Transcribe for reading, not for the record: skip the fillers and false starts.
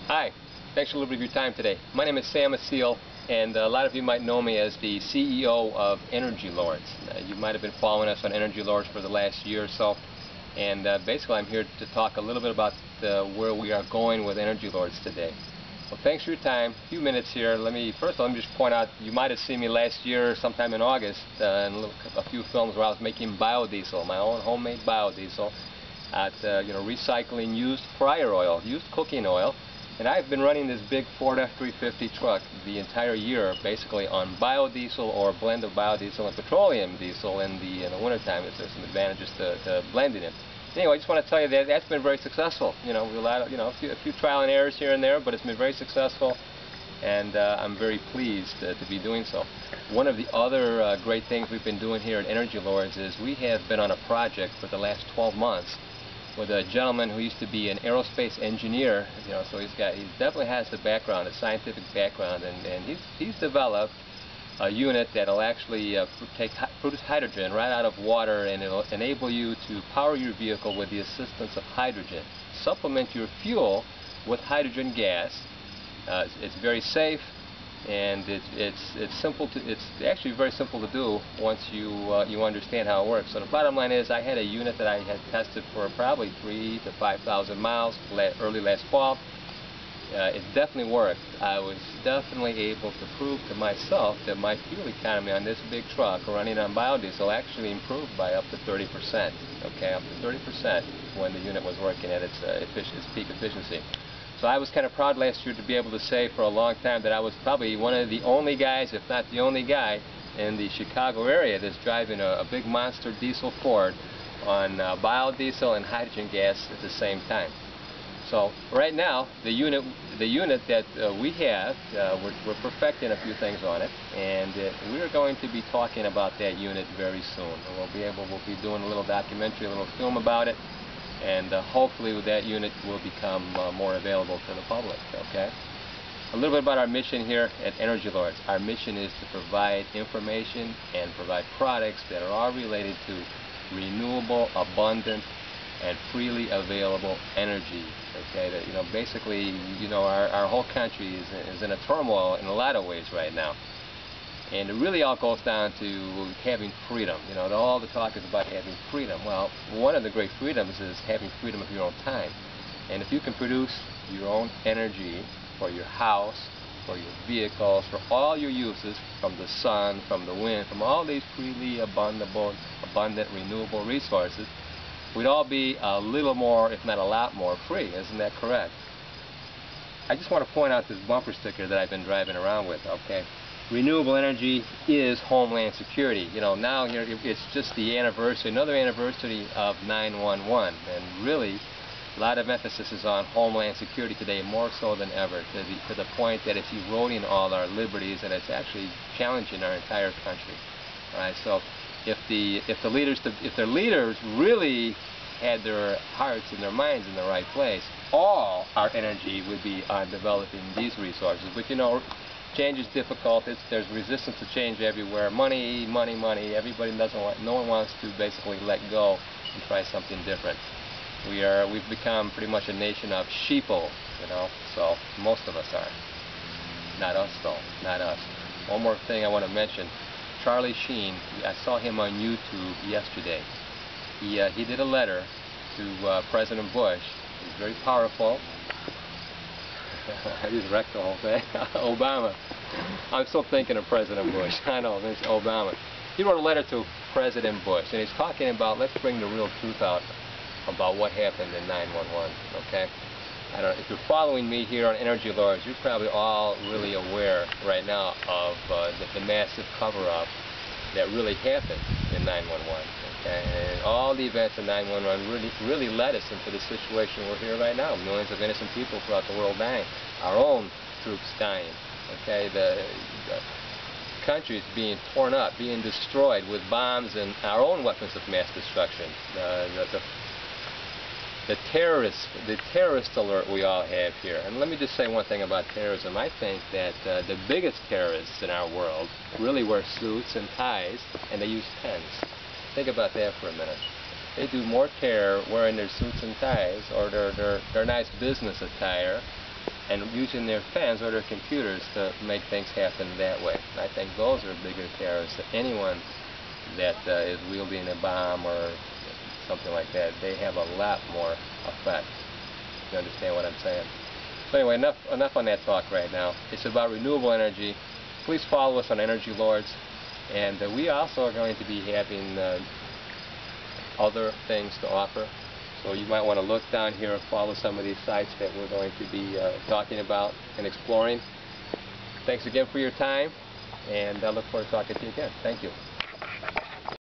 Hi, thanks for a little bit of your time today. My name is Sam Seal, and a lot of you might know me as the CEO of EnergyLords. You might have been following us on EnergyLords for the last year or so, and basically I'm here to talk a little bit about where we are going with EnergyLords today. Well, thanks for your time. A few minutes here. Let me just point out, you might have seen me last year sometime in August in a few films where I was making biodiesel, my own homemade biodiesel, at recycling used fryer oil, used cooking oil. And I've been running this big Ford F-350 truck the entire year, basically on biodiesel or a blend of biodiesel and petroleum diesel in the wintertime. There's some advantages to blending it. Anyway, I just want to tell you that that's been very successful. A few trial and errors here and there, but it's been very successful, and I'm very pleased to be doing so. One of the other great things we've been doing here at EnergyLords is we have been on a project for the last 12 months with a gentleman who used to be an aerospace engineer, so he definitely has the background, a scientific background, and he's developed a unit that'll actually produce hydrogen right out of water, and it'll enable you to power your vehicle with the assistance of hydrogen. Supplement your fuel with hydrogen gas. It's very safe, and it's actually very simple to do once you understand how it works. So the bottom line is, I had a unit that I had tested for probably 3,000 to 5,000 miles early last fall. It definitely worked. I was definitely able to prove to myself that my fuel economy on this big truck running on biodiesel actually improved by up to 30%. Okay, up to 30% when the unit was working at its peak efficiency. So I was kind of proud last year to be able to say for a long time that I was probably one of the only guys, if not the only guy, in the Chicago area that's driving a big monster diesel Ford on biodiesel and hydrogen gas at the same time. So right now, the unit that we have, we're perfecting a few things on it, and we're going to be talking about that unit very soon. We'll be doing a little documentary, a little film about it, and hopefully that unit will become more available to the public. Okay. A little bit about our mission here at EnergyLords. Our mission is to provide information and provide products that are all related to renewable, abundant, and freely available energy. Okay, basically, our whole country is in a turmoil in a lot of ways right now, and it really all goes down to having freedom. All the talk is about having freedom. Well, one of the great freedoms is having freedom of your own time, and if you can produce your own energy for your house, for your vehicles, for all your uses, from the sun, from the wind, from all these freely abundant renewable resources, we'd all be a little more, if not a lot more, free. Isn't that correct? I just want to point out this bumper sticker that I've been driving around with, okay? Renewable energy is homeland security. Now it's just the anniversary, another anniversary of 9/11, and really a lot of emphasis is on homeland security today, more so than ever, to the point that it's eroding all our liberties, and it's actually challenging our entire country. All right, so if their leaders really had their hearts and their minds in the right place, all our energy would be on developing these resources. But change is difficult. There's resistance to change everywhere. Money, money, money. Everybody no one wants to basically let go and try something different. We've become pretty much a nation of sheeple, so most of us are. Not us though, not us. One more thing I want to mention. Charlie Sheen, I saw him on YouTube yesterday. He did a letter to President Bush. He's very powerful. I just wrecked the whole thing. Obama. I'm still thinking of President Bush. I know, it's Obama. He wrote a letter to President Bush, and he's talking about, let's bring the real truth out about what happened in 9/11. Okay. If you're following me here on EnergyLords, you're probably all really aware right now of the massive cover-up that really happened in 9/11. Okay? And all the events in 9/11 really led us into the situation we're here right now. Millions of innocent people throughout the world dying. Our own troops dying. Okay? The countries being torn up, being destroyed with bombs and our own weapons of mass destruction. The terrorist alert we all have here. And let me just say one thing about terrorism. I think that the biggest terrorists in our world really wear suits and ties, and they use pens. Think about that for a minute. They do more terror wearing their suits and ties, or their nice business attire, and using their pens or their computers to make things happen that way. And I think those are bigger terrorists than anyone that is wielding a bomb or something like that. They have a lot more effect. You understand what I'm saying? So anyway, enough on that talk right now. It's about renewable energy. Please follow us on EnergyLords, and we also are going to be having other things to offer. So you might want to look down here and follow some of these sites that we're going to be talking about and exploring. Thanks again for your time, and I look forward to talking to you again. Thank you.